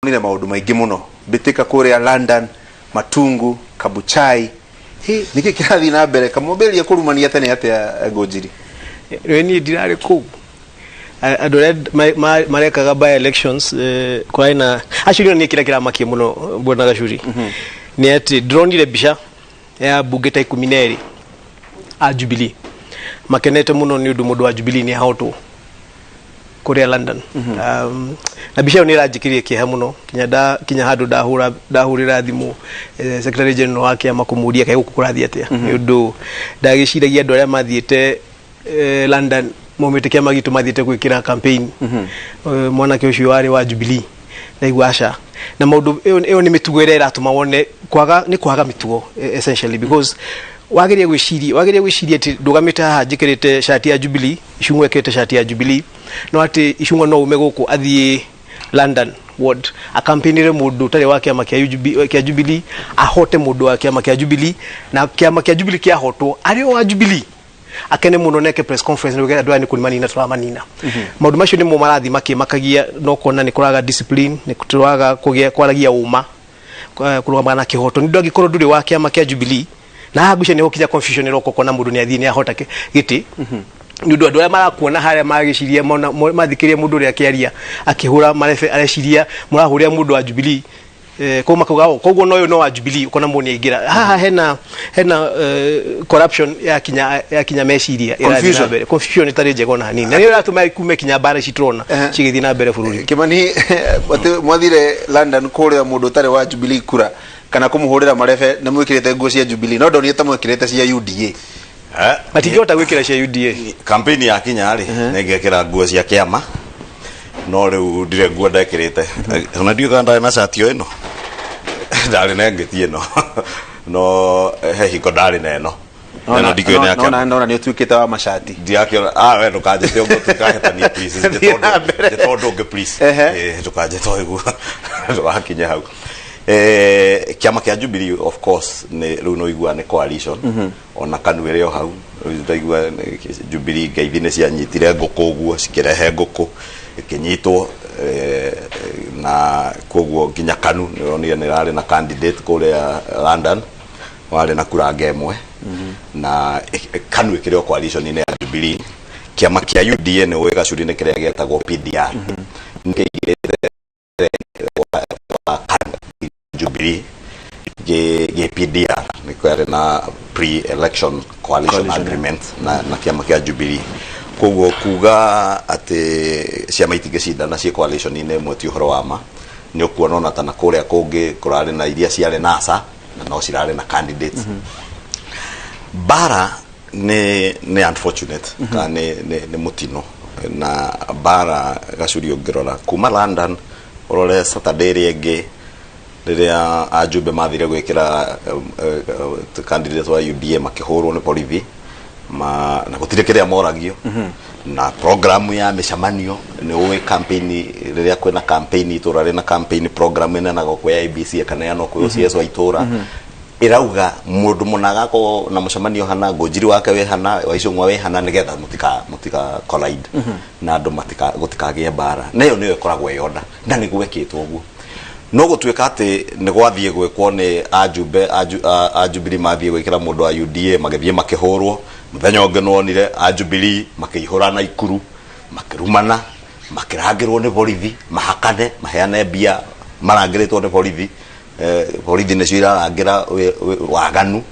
nile maundu maingi muno bitika kuria London matungu kabuchai niki kirathi na mbere kamobeli kurumania tene atia Ngunjiri ni dirare ku adore marekaga by elections kwa ina actually ni kira makie muno bwana Gachuri ni ati drone bisha ya bugeta 12 a Jubilee makenete muno ni mundu wa Jubilee ni hauto kuria London na bisha ni rajikirie kia muno kinya hadu dahurira thimu secretary general wake amakumudia kai gukurathi atia ndu ndagiciragia andu aria mathiete London momete kia magitu mathiete gwikira campaign mwanake ucio wari wa Jubilee na igwasha na maundu iyo ni mitugo ira iratuma wone kwaga mitugo essentially because wageria gwiciria ati ndugamite haha njikirite shati ya Jubilee icungo ekete shati ya Jubilee no ati icungo no ume guku athie London ward akampinire mundu tare wake amakia Jubilee ahote mundu wake amakia Jubilee na kia Jubilee kia hoto ario wa Jubilee akene muno neke press conference nugera ndwa ni kulimanina turamanina maundu macio ni mo marathi makagia no kona ni kuraga discipline ni kuturaga kugia kwaragia uma kurugama na kihoto ndu agikorwo nduri wake amakia Jubilee na hagusha ni hokija confusion roko kona mundu ni athini ahota giti ndu andu marakuona haria magiciria mathikirie mundu ria kiaria akihura marefe areciria murahuria mundu wa Jubilee kuma kugao koguo noyo no wa Jubilee ukona moni ingira haha hena corruption ya kinya meciria confusion itari njego na hanini na niyo atuma ikume kinya bara citrona cigithi na mbere bururi Kimani mwathire London kuria mundu tare wa Jubilee kura kana kumuhurira marefe na mwikirite nguo cia Jubilee no ndoni tamwikirite cia UDA matingota gwikira cia UDA campaign ya Kinya ri negekira nguo cia kiama no riu ndire nguo ndekirite ona ndio kanda na satio ino ndari nengetie no hehiko ndari neno no ndikio ne akya no ni tuikite wa mashati ndiakio we ndukajete ugo tukahitania please jetondo ge please tukajete ugo wakinya hau kiama kia Jubilee of course ne riu no igua ne coalition ona kanuire yo hau ndaigua Jubilee gaithine cia nyitire nguku uguo cikirehe nguku ikinyitwo na koguo nginya kanu nionire ni rari na candidate kuria London wale na kura ngemwe na kanu ikireo coalition ine ya Jubilee kiama kia UDA ne wega curi ne kiria getagwo PDR ngigirete Jubilee ge PDR ni kwere na pre-election coalition agreement na kiama kia Jubilee koguo kuga ati ciama itigicida na cia coalition ine mweti uhoro wama ni ukuona ona tana kuria kungi kurari na iria ciare nasa na no cirare na candidates bara ne unfortunate ka ne mutino na bara Gachuri ongirora kuma London orore Saturday rege riria ajube mathire gwikira candidate wa UDA makihurwo ni borithi na gutire kiria moragio na programu ya mishamanio ni uwe campaign riria kwena campaign iturare na campaign program ina na goko ya IBC kana no ko CS wa itura irauga mundu munaga ko na mushamanio hana Ngunjiri wake we hana wa icungwa we hana nigetha mutika collide na andu gutikagie bara nayo niyo ikoragwo yonda na ni gwekitwo uguo no gutwika ati ni gwathie gwekwo ni Jubilee mathie gwikira mundu wa UDA magethie makihurwo muthenya ungi nonire Jubilee makihura na ikuru makirumana makirangirwo ni borithi mahakane maheane bia marangiritwo ni borithi borithi ni cio irarangira waganu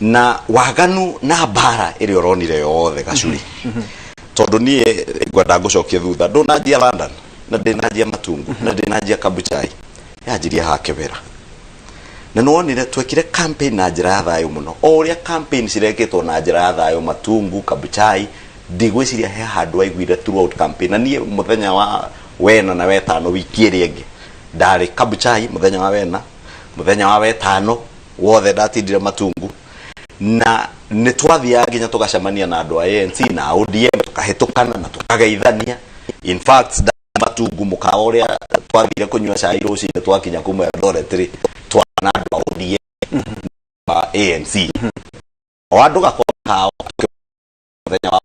na bara iri oronire yothe Gachuri tondu nie ngwenda ngucokie thutha ndunajia London na ndinajia matungu na ndinajia kabuchai yajiria hakebera na nonire twekire campaign na njira ya thayo muno oria campaign cireketwo na njira ya thayo matungu kabuchai ndigwiciria he handu aiguire throughout campaign na nie muthenya wa wena na wetano wiki iri ingi ndari kabuchai muthenya wa wena muthenya wa wetano wothe ndatindire matungu na ni twathia nginya tugacemania na andu a ANC na ODM tukahitukana na tukageithania in fact matungu mukawa uria twathire kunywa cai rucine twakinya kuma Eldoret twana andu a ODM ba ANC o andu gakoka muthenya wa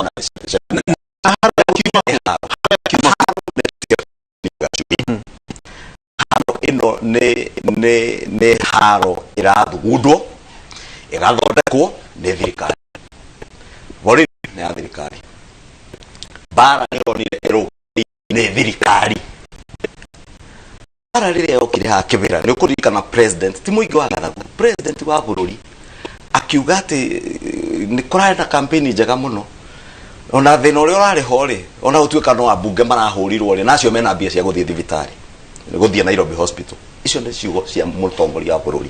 na ino ne haro irathugundwo igathondekwo nĩ thirikari. Borithi nĩ ya thirikari. Bara nĩ thirikari. Bara rĩrĩa yokire ha kĩbĩra nĩ kũririkana president ti mũingĩ wa gathagu, president wa bũrũri akiuga atĩ nĩ kũrarĩ na campaign njega mũno, ona thĩna ũrĩa ũrarĩ ho rĩ, ona gũtuĩka no ambunge marahũrirwo rĩ, nacio mena mbia cia gũthiĩ thibitarĩ, gũthiĩ Nairobi hospital. Icio nĩ ciugo cia mũtongoria wa bũrũri.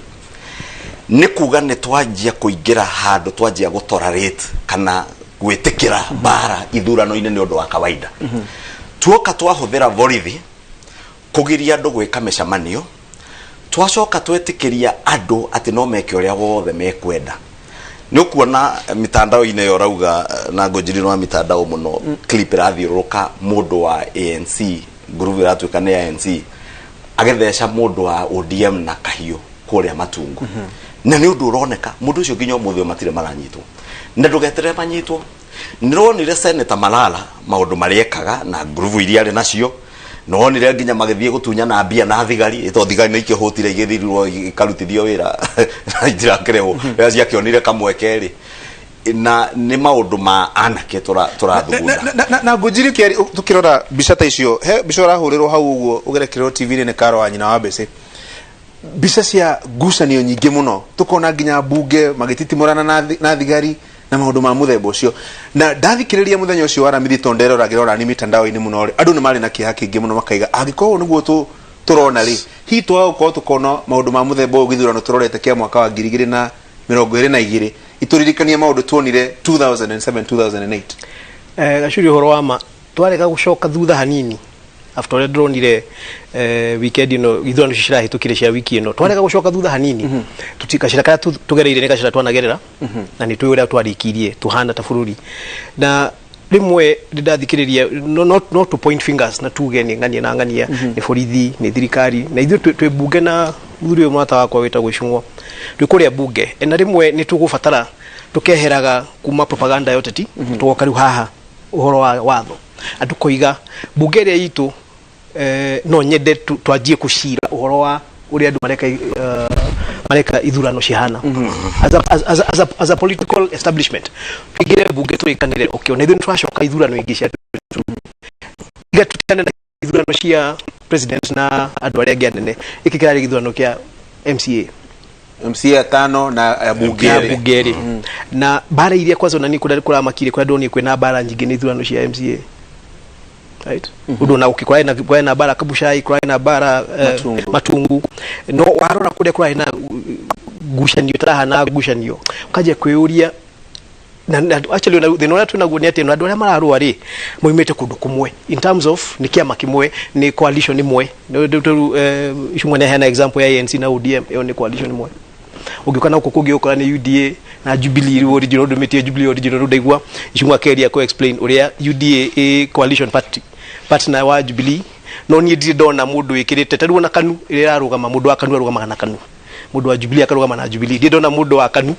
Nĩ kuga nĩ twanjia kũingĩra handũ twanjia gũtolerate kana gwĩtĩkĩra bara ithurano-inĩ nĩ ũndũ wa kawaida. Tuoka twahũthĩra borithi kũgiria andũ gwĩka mĩcemanio, twacoka twetĩkĩria andũ atĩ no meke ũrĩa wothe mekwenda. Nĩ ũkuona mitandao-inĩ yo rauga na Ngunjiri no mitandao mũno clip irathiũrũrũka mũndũ wa ANC, group iratuĩka nĩ ANC, agetheca mũndũ wa ODM na kahiũ kũrĩa Matungu. Na nĩ ũndũ ũroneka mũndũ ũcio nginya ũmũthĩ matirĩ maranyitwo. Na ndũgeterere manyitwo. Nĩronire Senator Malala maũndũ marĩekaga na group iria arĩ nacio. Nĩronire nginya magĩthiĩ gũtunyana mbia na thigari, ĩto thigari nĩ ikĩhũtire igĩthirirwo ikarutithio wĩra na itirakĩrehwo rĩrĩa ciakĩonire kamweke rĩ. Na nĩ maũndũ ma anake tũrathugunda. Na Ngunjiri tukirora mbica ta icio, he mbica ũrahũrĩrwo hau ũguo ũgerekerwo TV-inĩ nĩ Karo wa nyina wa Mbece. Mbica cia ngucanio nyingĩ mũno, tukona nginya mbunge magĩtitimũrana na thigari na maũndũ ma mũthemba ũcio. Na ndathikĩrĩria mũthenya ũcio wa Ramithi Tondero ragĩrora ni mitandao-inĩ mũno rĩ, andũ nĩ marĩ na kĩeha kĩingĩ mũno makaiga angĩkorwo nĩguo tũrona rĩ, hihi twagũkorwo tukona maũndũ ma mũthemba ũyũ gĩthurano tũrorete kĩa mwaka wa 2022 ituririkanie maũndũ tuonire 2007 2008. Gacuri ũhoro wa ma twarega gũcoka thutha hanini after all dronire weekend ino githurano cirahĩtũkire cia wiki ino twarega gũcoka thutha hanini tutikashira kana tugereire nĩ gacira twanagerera na nĩ twĩ ũrĩa twarikirie tuhana ta bũrũri. Na rimwe ndathikĩrĩria not to point fingers na tuge nĩ ngania na ngania nĩ borithi nĩ thirikari na ithuĩ twĩ bunge na mũthuri ũyũ mwata wakwa wĩtagwo Icung'wa twĩ kũrĩa bunge na rimwe nĩ tũgũbatara tukeheraga kuma propaganda ya ũteti tugoka rĩu haha ũhoro wa watho andũ koiga bunge ĩrĩa itũ no nyende twanjie kucira ũhoro wa ũrĩa andũ mareka ithurano cihana as a political establishment twigire bunge tũikanire na ithuĩ twacoka ithurano ingĩ cia tutane na ithurano cia president na andũ arĩa angĩ anene iki kĩrarĩ githurano kĩa MCA 5 na bunge na bara iria kwanza nani kũra makire kwa ndoni kwena bara nyingĩ nĩ ithurano cia MCA, right? Udo na ukikwa na bara Kabuchai kwa na bara Matungu no warora kule kwa na gushanio taraha na gushanio kaje kwĩuria na actually the no tu nagunia ati no andũ arĩa mararũa rĩ moimĩte kũndũ kũmwe in terms of nĩ kĩama kĩmwe nĩ coalition imwe Icung'wa nĩ hena example ya ANC na ODM yo nĩ coalition imwe ũngĩũka na kũkũngĩ ũkora nĩ UDA na Jubilee original dometie Jubilee original ndaigua Icung'wa keria ko explain ũrĩa UDA coalition partner wa Jubilee no niĩ ndirĩ ndona mũndũ wĩkĩrĩte tarũ na KANU ĩrĩa arũgama mũndũ wa KANU arũgama na KANU mũndũ wa Jubilee akarũgama na Jubilee ndirĩ ndona mũndũ wa KANU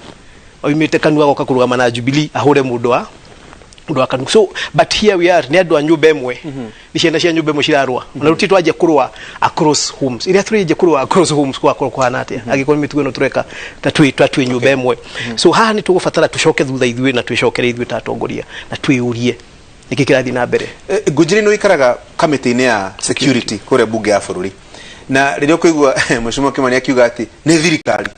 oimĩte KANU agoka kũrũgama na Jubilee ahũre mũndũ wa KANU. So but here we are nĩ andũ a nyũmba ĩmwe nĩ ciana cia nyũmba ĩmwe cirarũa na rũti twanjia kũrũa across homes iria tũrĩnje kũrũa across homes kwa kũhana atĩa angĩkorwo mĩtugo ĩno tũreka ta twĩ nyũmba ĩmwe. So haha nĩ tũgũbatara tũcoke thutha ithuĩ na twĩcokere ithuĩ ta atongoria na twĩũrie nĩkĩ kĩrathiĩ na mbere. Ngunjiri nĩ ikaraga kamĩtĩ-inĩ ya security kũrĩa bunge ya bũrũri na rĩrĩa ũkũigua Mheshimiwa Kimani akiuga atĩ nĩ thirikari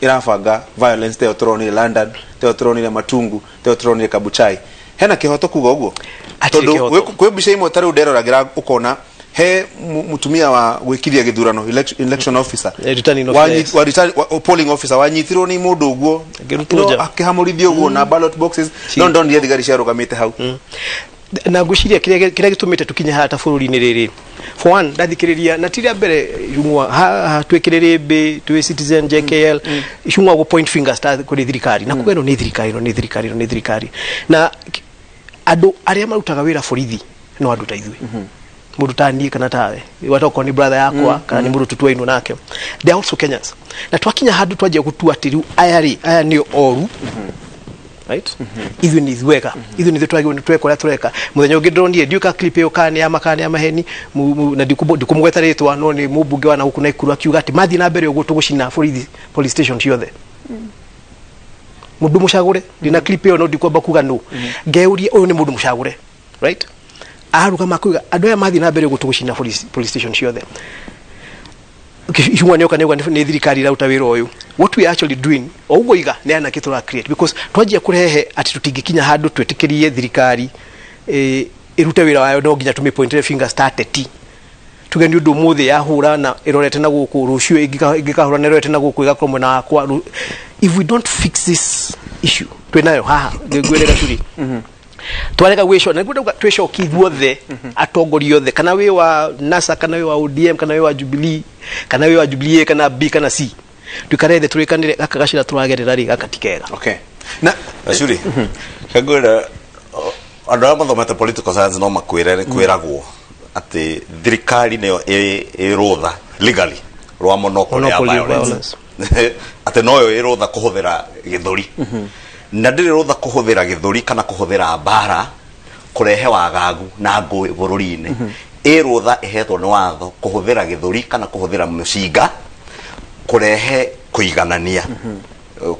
irabanga violence teo tũronire London teo tũronire Matungu teo tũronire Kabuchai hena kĩhoto kuga ũguo tondũ kwĩ mbica imwe tarĩ nderoragĩra ũkona he mutumia wa gwĩkithia gĩthurano election officer polling officer wanyitirwo nĩ mũndũ ũguo akĩhamũrithio ũguo na ballot boxes no ndonire thigari ciarũgamĩte hau na ngwĩciria kĩrĩa gĩtũmĩte tũkinye haha ta bũrũri-inĩ rĩrĩ for one ndathikĩrĩria na tira mbere Icung'wa haha twĩkĩrĩrĩ mbĩ twĩ Citizen JKL Icung'wa gũ point fingers ta kũrĩ thirikari na kuga ĩno nĩ thirikari na andũ arĩa marutaga wĩra borithi no andũ ta ithuĩ mũndũ ta niĩ kana tawe watoko ni brother yakwa kana nĩ mũndũ tutwainwo nake they are also Kenyans na twakinya handũ twanjia gũtua atĩ rĩu aya nĩ oru right ithu ni thweka ithu ni twagio ni tweka ria tureka muthenya ungi ndronire ndiuka clip yo kane ya maheni na ndikumweta ritwa no ni mubunge wa na huku na ikuru akiuga ati mathi na mbere uguo tugucina police station ciothe mundu mucagure ndina clip yo no ndikwamba kuga no ngeurie uyu ni mundu mucagure right aruga makuga andu aya mathi na mbere uguo tugucina police station ciothe Kishungwa nyoka ni thirikari rauta wira uyu what we actually doing oguo iga ne ana kitura create because twajia kurehe ati tutingikinya handu twetikirie thirikari irute wira wayo no nginya tumi pointere finger started tuge ni undu muthi ya hura na irorete na guku rucio ingikahura na irorete na guku igakorwo na kwa if we don't fix this issue twenayo haha ngwere gacuri twareka gwisho na ngwenda twesho kithuothe atongoria othe kana we wa NASA kana we wa ODM kana we wa Jubilee kana we wa Jubilee kana B kana C tukarethe turikanire gaka gacira turagerera ri gaka tikega okay na ashuri kagora andå mathomete political science no makwire kwiragwo ati thirikari neyo irutha legally rwa monopoly ya violence ati noyo irutha kuhuthira githuri na ndiri rutha kuhuthira githuri kana kuhuthira mbara kurehe wagagu na ngui bururi-ini irutha ihetwo ni watho kuhuthira githuri kana kuhuthira mucinga kurehe kuiganania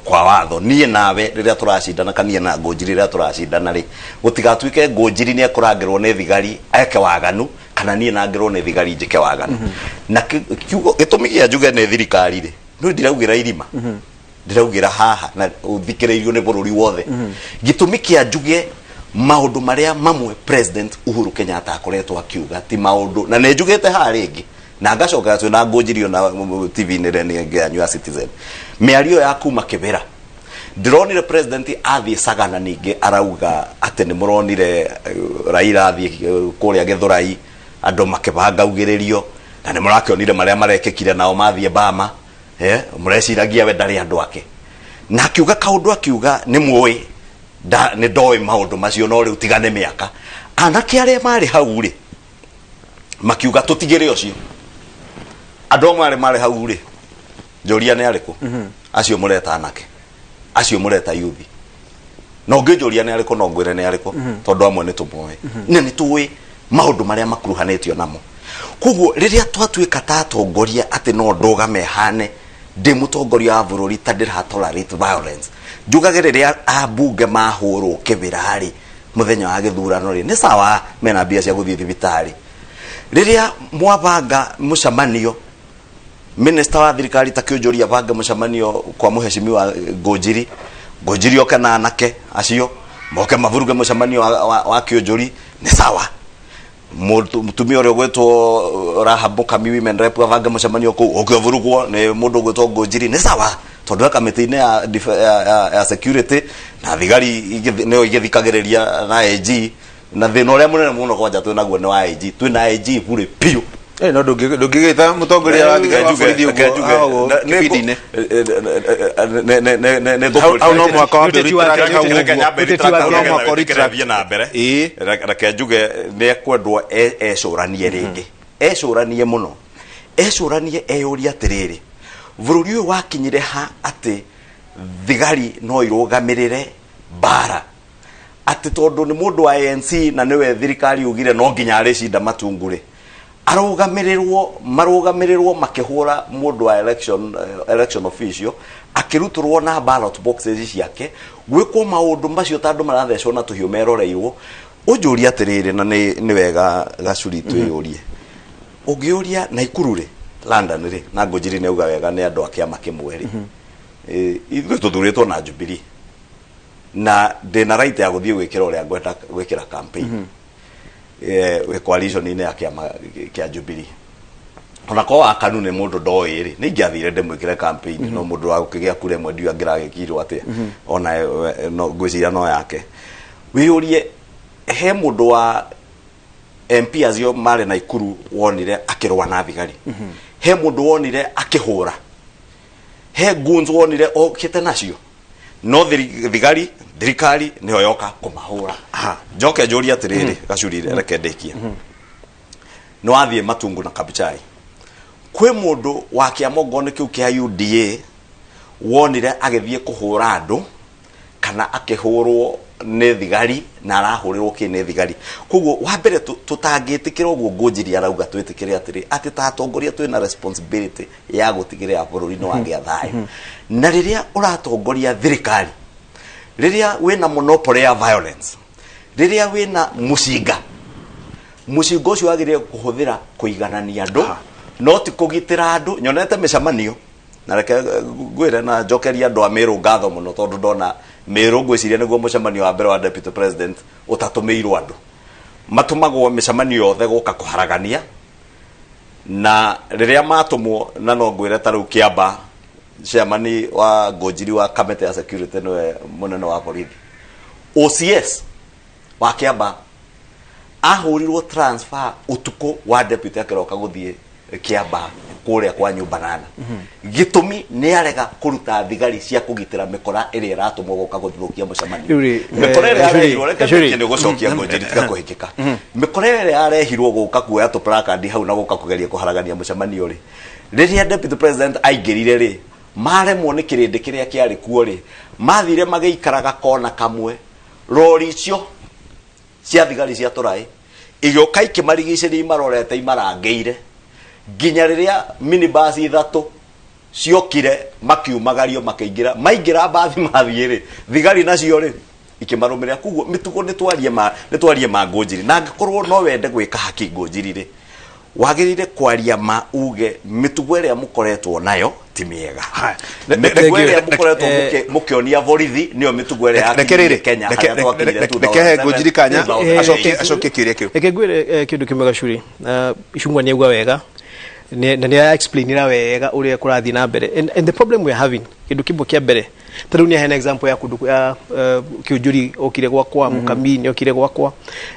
kwa watho nie nawe riria turacindana kanie na Ngunjiri riria turacindana ri gutigatuike Ngunjiri ni ekurangirwo ni thigari eke waganu kana nie nangirwo ni thigari njike waganu na kiugo gitumi gia njuge ni thirikari ri no ndiraugira irima ndiraugira haha na uthikiririo ni bururi wothe gitumi kia njuge maundu maria mamwe President Uhuru Kenyatta akoretwo akiuga ti maundu na ne njugite ha ringi na ngacoka tu na Ngunjiri na TV ni rene ngeanywa Citizen miario ya kuma kibera ndironire president athie sagana ninge arauga ati ni muronire Raila athie kuria Githurai andu makibanga ugiririo na ni murakionire maria marekekire nao mathie Bama mureciragia we ndari andu ake na akiuga kaundu akiuga ni muwi ni ndoi maundu macio no riu tigane miaka anake aria mari hau ri makiuga tutigire ucio andu mari hau ri njoria ni ariku acio mureta anake acio mureta yuthi no ngejoria ni ariku no ngwire ni ariku tondu amwe ni tumwe ni tuwi maundu maria makuruhanetio namo kuguo riria twatuika ta atongoria ati no ndugame hane ndi mutongoria wa bururi ta ndira tolerate violence njugage riria ambunge mahurwo kibirari muthenya wa githurano ri ni sawa mena bia cia guthii thibitari riria mwabanga mucamanio minister wa thirikari ta kionjoria banga mucamanio kwa muheshimiwa Ngunjiri okana anake acio moke mavuruge mucamanio wa kionjori ni sawa mutumia uri gwetwo Rahab Kami women rep banga mucamanio ku okivurugwo ni mundu gwetwo Ngunjiri ni sawa tondu kamiti-ini ya security na thigari neo igithikagiriria na AG na thina uria munene muno kwanja twinaguo ni wa AG twina AG bure piu no ndungigita mutongoria wa thigari wa borithi uguo kibindi-ini au no mwaka wa mbere na mbere reke njuge ni ekwendwo ecuranie ringi ecuranie muno ecuranie eyuria atiriri bururi uyu wakinyire ha ati thigari no irugamirire bara ati tondu ni mundu wa ANC na niwe thirikari ugire no nginya aricinda matunguri marugamirwo makihura mundu wa election official akiruturwo na ballot boxes ciake gwikwo maundu macio tandu marathecwo na tuhio meroreirwo unjuria atiriri na ni wega gacuri twiyurie ungiuria na ikurure London ri na Ngunjiri ne uga wega ni andu ake amakimweri ithu tuthuritwo na Jubilee na ndina right ya guthie gwikira uria ngwenda gwikira campaign we coalition ine ya Jubilee ona ko akanune mundu ndoiri ni ngiathire ndemwikire campaign no mundu wa kugia kure mwendio angiragekirwo atia ona no gwicira no yake wiyurie he mundu wa MP azio mare na ikuru wonire akirwa na thigari he mundu wonire akihura he guns wonire okite nacio no thigari thirikari niyo yoka kumahura njoke njuria atiriri gacuri reke ndekia no athie matungu na kabichai kwi mundu wa kiamogone kiu kia UDA wonire agithie kuhura andu kana akihurwo nĩ thigari na arahurirwo nĩ thigari. Koguo wa mbere tutangĩtĩkĩra ũguo Ngunjiri arauga twĩtĩkĩre atĩ ta atongoria twĩna responsibility ya gũtigĩrĩra bũrũri nĩ wagĩa thayũ. Na rĩrĩa ũratongoria thirikari, rĩrĩa wĩna monopoly ya violence, rĩrĩa wĩna mũcinga ũcio wagĩrĩire kũhũthĩra kũiganania andũ, no ti kũgitĩra andũ. Nyonete mĩcemanio na reke ngwĩre na njokeria andũ a Meru ngatho mũno tondũ ndona Meru ngwĩciria nĩguo mũcemanio wa mbere wa deputy president ũtatũmĩirwo andũ. Matumagwo mĩcemanio yothe gũka kũharagania, na rĩrĩa matũmwo na no ngwĩre ta rĩu Kĩamba chairman wa Ngunjiri wa kamĩtĩ ya security nĩwe mũnene wa borithi. OCS wa Kĩamba ahũrirwo transfer utuko wa deputy akĩroka gũthiĩ Kĩamba kũrĩa kwa nyũmba nana. Gĩtũmi nĩ arega kũruta thigari cia kũgitĩra mĩkora ĩrĩa ĩratũmwo gũka gũthũkia mũcemanio. Mĩkora ĩrĩa yarehirwo reke nĩ gũcokia Ngunjiri tiga kũhĩkĩka. Mĩkora ĩrĩa yarehirwo gũka kuoya tũ placard hau na gũka kũgeria kũharagania mũcemanio rĩ, rĩrĩa deputy president aingĩrire rĩ, maremwo nĩ kĩrĩndĩ kĩrĩa kĩarĩ kuo rĩ, mathire magĩikaraga kona kamwe, rori icio cia thigari cia tũraĩ igĩũka ikĩmarigicĩria imarorete imarangĩire, nginya rĩrĩa minibus ithatũ ciokire makiumagario makĩingĩra, maingĩra mbathi mathiĩ rĩ, thigari nacio rĩ ikimarũmĩrĩra. Koguo mĩtugo nĩtwarie ma Ngunjiri, na angĩkorwo no wende gwĩka haki Ngunjiri rĩ, wagĩrĩire kwaria ma uge mĩtugo ĩrĩa mũkoretwo nayo ti mĩega. Mĩtugo ĩrĩa mũkoretwo mũkĩonia borithi nĩyo mĩtugo ĩrĩa yakĩrĩire Kenya harĩa twakĩrire tu. Reke Ngunjiri kanya acoke kĩũria kĩu. Reke ngwĩre kĩndũ kĩmwe Gacuri, Icungwa nĩauga wega na nĩ explainira wega ũrĩa kũrathiĩ na mbere, and the problem we are having, kĩndũ kĩmwe kĩa mbere ta rĩu nĩ hena example ya kũndũ ya Kĩũnjũri okire gwakwa, Mũkamini okire gwakwa,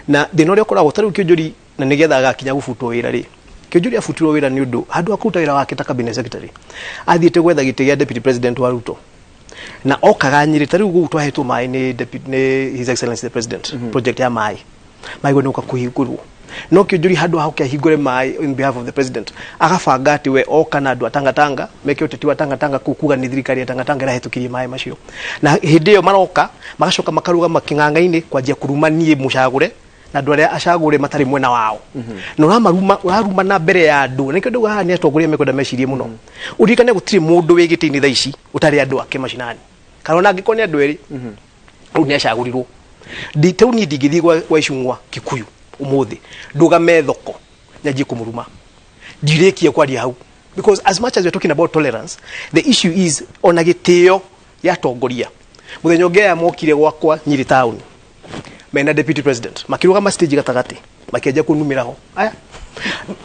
na thĩna ũrĩa ũkoragwo ta rĩu Kĩũnjũri na nĩgetha agakinya gũbutwo wĩra rĩ, Kĩũnjũri abutirwo wĩra nĩ ũndũ handũ akũruta wĩra wake ta cabinet secretary athiĩte gwetha gĩtĩ gĩa deputy president wa Ruto, na okaga Nyĩrĩ. Ta rĩu gũtwa hetwo maĩ nĩ his excellency the president project ya maĩ gũka kũhingũrwo, no Kĩũnjũri handũ ahoke ahingũre maĩ in behalf of the president agabanga atĩ we oka na andũ a Tangatanga meke ũteti wa Tangatanga kuga nĩ thirikari ya Tangatanga ĩrahetũkirie maĩ macio, na hĩndĩ ĩyo maroka magacoka makarũgama kĩng'ang'a-inĩ kwanjia kũrumanie mũcagũre na andũ arĩa acagũre matarĩ mwena wao, na ũraruma na mbere ya andũ. Nĩkĩo ndauga haha nĩ atongoria mekwenda mecirie mũno. Ũririkane gũtirĩ mũndũ wĩ gĩtĩ-inĩ thaa ici ũtarĩ andũ ake macinani, kana ona angĩkorwo nĩ andũ erĩ rĩu nĩ acagũrirwo. Teu niĩ ndingĩthiĩ gwa Icungwa Kikuyu ũmũthĩ ndũgame thoko nyanjie kũmũruma, ndirĩkie kwaria hau, because as much as we're talking about tolerance, the issue is ona gĩtĩo ya tongoria. Mũthenya ũngĩ mokire gwakwa Nyĩrĩ town mena deputy president makĩrũgama stage gatagatĩ makĩanjia kũnumĩra ho. Aya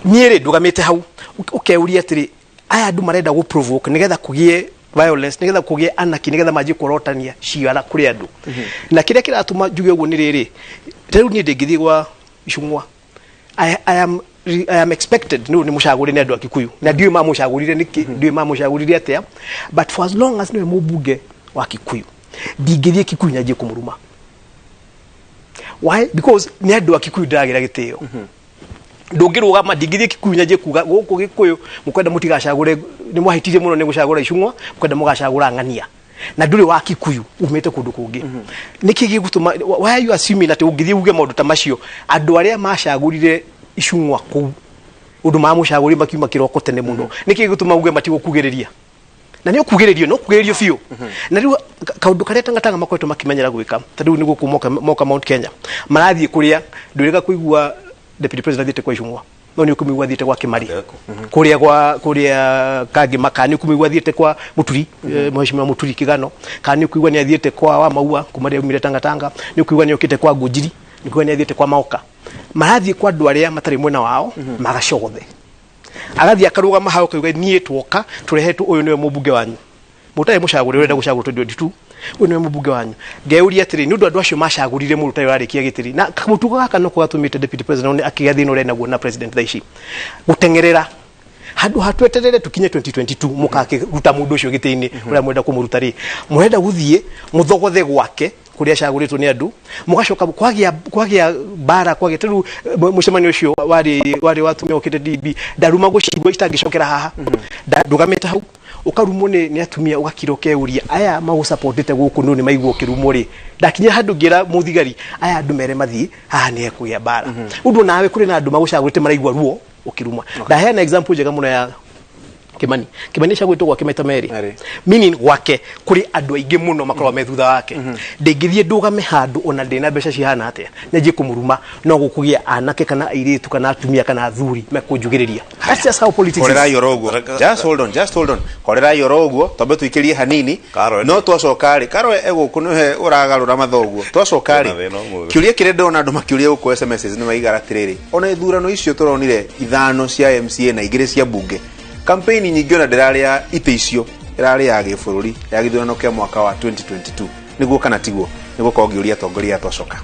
Nyĩrĩ ndũgamĩte hau ũkeuria atĩrĩ aya andũ marenda gũ provoke nĩgetha kũgĩe violence, nĩgetha kũgĩe anarchy, nĩgetha manjie kũrotania ciara kũrĩ andũ. Na kĩrĩa kĩratũma njuge ũguo nĩ rĩrĩ, rĩu niĩ ndĩngĩthiĩ gwa Icungwa, I am expected no nĩ mũcagũri nĩ andũ a Kikuyu, na ndiũĩ mamũcagũrire nĩkĩ, ndiũĩ mamũcagũrire atĩa, but for as long as nĩwe mũmbunge wa Kikuyu ndingĩthiĩ Kikuyu nyanjie kũmũruma. Why? Because nĩ andũ a Kikuyu ndĩragĩra gĩtĩo. Ndũngĩrũgama ndingĩthiĩ Kikuyu nyanjie kuga gũkũ Gĩkũyũ mũkwenda mũtigacagũre, nĩ mwahĩtirie mũno nĩ gũcagũra Icungwa, mũkwenda mũgacagũra ng'ania, na ndũrĩ wa Kikuyu umĩte kũndũ kũngĩ. Nĩkĩ gĩgũtũma, why are you assuming atĩ ũngĩthiĩ uge maũndũ ta macio andũ arĩa macagũrire Icungwa kũu ũndũ mamũcagũri makiuma kĩroko tene mũno, nĩkĩ gĩgũtũma uge matigũkugĩrĩria? Na nĩ ũkugĩrĩrio, no kugĩrĩrio biũ. Na rĩu kaũndũ karĩa Tangatanga makoretwo makimenyera gwĩka, ta rĩu nĩ gũkũ moka Mount Kenya marathiĩ kũrĩa ndũrĩga kũigua deputy president athiĩte kwa Icungwa, no nĩ ũkũmĩigua athiĩte gwa Kĩmari, kũrĩa Kangĩ Maka, nĩ ũkũmĩigua athiĩte kwa Mũturi, Mheshimiwa Mũturi Kĩgano, kana nĩ ũkũigua nĩ athiĩte kwa Wamaua kuma rĩrĩa umire Tangatanga, nĩ ũkũigua nĩ okĩte kwa Ngunjiri, nĩ ũkũigua nĩ athiĩte kwa Maoka. Marathiĩ kwa andũ arĩa matarĩ mwena wao magacogothe, agathiĩ akarũgama hau akauga niĩ twoka tũrehetwo ũyũ nĩwe mũmbunge wanyu, mũtarĩ mũcagũri ũrenda gũcagũrwo 2022, ũyũ nĩwe mũmbunge wanyu. Ngeuria atĩrĩ nĩ ũndũ andũ acio macagũrire mũndũ ũtarĩ warĩkia gĩtĩri, na mũtugo gaka no kũgatũmĩte deputy president akĩgĩa thĩna ũrĩa naguo na president thaa ici gũtengerera handũ hatweterere tukinye 2022 mũkakĩruta mũndũ ũcio gĩtĩ-inĩ ũrĩa mwenda kũmũruta rĩ, mũrenda gũthiĩ mũthogothe gwake kũrĩa acagũrĩtwo nĩ andũ, mũgacoka kwagĩa bara, kwagĩa ta rĩu mũcemanio ũcio warĩ watumia okĩte DB ndaruma gũcigwo itangĩcokera haha, ndũgamĩte hau ukarumwo ni atumia ugakiroke uria aya magusupportite guku no ni maigwo kirumwo ri ndakinya handu ngira muthigari aya andu mere mathii haha ni ekuya bara undu nawe kuri na andu magucagurite maraigwa ruo ukirumwa ndaheana example njega muno ya Kimani cagwitwo gwake maita meri meaning gwake kuri andu aingi muno makorwa me thutha wake ndingithie ndugame handu ona ndina mbeca cihana atia nje kumuruma no gukugia anake kana airitu kana atumia kana athuri mekunjugiriria that's just how politics korera yoroguo just hold on korera yoroguo tobe tuikirie hanini no twacokari karo egukunuhe uragarura mathoguo twacokari kiuria kire ndona andu makiuria uko SMSs ni maigara tiriri ona ithurano icio turonire ithano cia MCA na igire cia bunge campaign nyingi ona ndiraria ite icio irari ya gĩbũrũri ya gĩthurano kĩa mwaka wa 2022 niguo kana tiguo niguo kongiuria tongoria twacoka